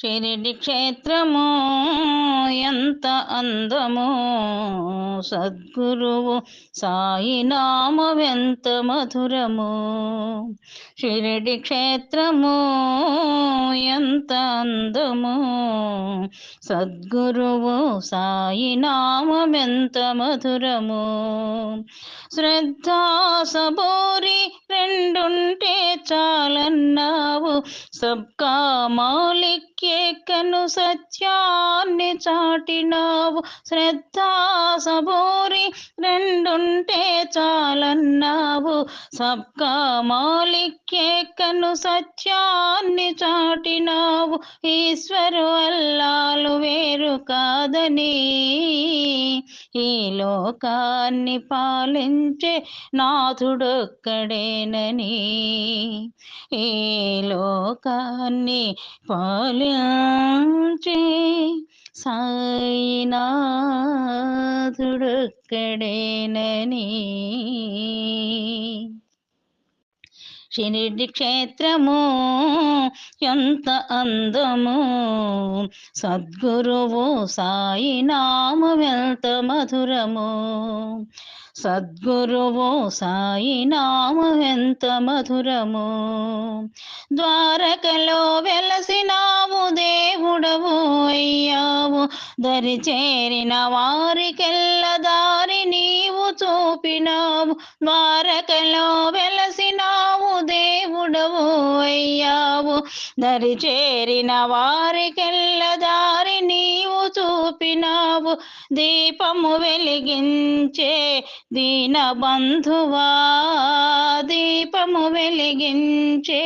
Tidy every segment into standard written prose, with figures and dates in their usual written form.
షిరిడి క్షేత్రము ఎంత అందమో, సద్గురువు సాయి నామమెంత మధురము. షిరిడి క్షేత్రము ఎంత అందమో, సద్గురువు సాయి నామమెంత మధురము. శ్రద్ధా సబోరి రెండుంటే చాలన్నావు, సబ్కా మాలిక్ ఏకను సత్యాన్ని చాటినావు. శ్రద్ధా సబోరి రెండుంటే చాలన్నావు, సబ్కా మాలిక్ ఏకను సత్యాన్ని చాటినావు. ఈశ్వరు అల్లాలు వేరు కాదని, ఈ లోకాన్ని పాలించే నాథుడొక్కడేనని, ఈ లోకాన్ని పాలించే సాయినాథుడొక్కడేనని. షిరిడి క్షేత్రము ఎంత అందము, సద్గురువు సాయి నామమెంత మధురము. సద్గురువు సాయి నామమెంత మధురము. ద్వారకలో వెలసినావు దేవుడవు అయ్యావు, దరి చేరిన వారికెల్ల దారి నీవు చూపినావు. ద్వారకలో వెలసినావు దేవుడవు అయ్యావు, దరి చేరిన వారికెల్ల దారి నీవు చూపినావు. దీపము వెలిగించే దీన బంధువా, దీపము వెలిగించే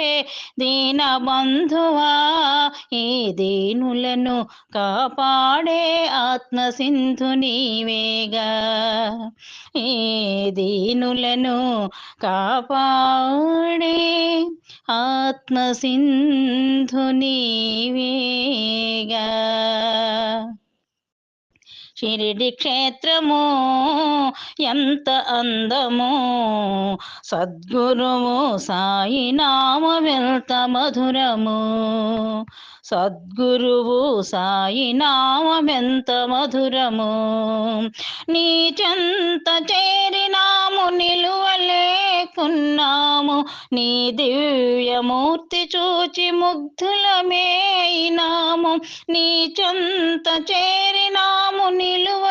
దీన బంధువా, ఈ దీనులను కాపాడే ఆత్మసింధు నీవేగా. ఈ దీనులను కాపాడే ఆత్మసింధు నీవేగా. షిరిడి క్షేత్రము ఎంత అందమో, సద్గురువు సాయి నామమెంత మధురము. సద్గురువు సాయి నామమెంత మధురము. నీ చెంత చేరినాము నిలువలేకున్నాము, నీ దివ్యమూర్తి చూచి ముగ్ధులమేయినాము. నీ చెంత చేరినాము నిలువలేకున్నాము,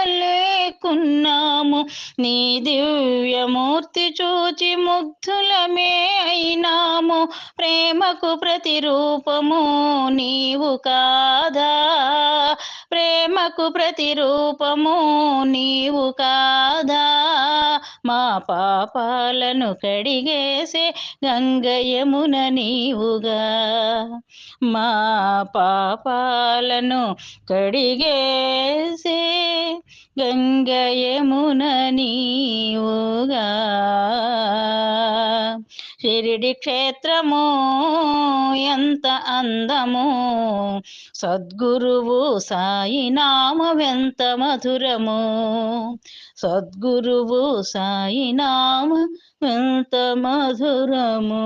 నీ దివ్యమూర్తి చూచి ముగ్ధులమే అయినాము. ప్రేమకు ప్రతిరూపము నీవు కాదా, ప్రేమకు ప్రతిరూపము నీవు కాదా. మా పాపాలను కడిగేసే గంగ యమున నీవుగా, మా పాపాలను కడిగేసే గంగ యమున నీవుగా. షిరిడి క్షేత్రము ఎంత అందము, సద్గురువు సాయి నామమెంత మధురము. సద్గురువు సాయి నామమెంత మధురము.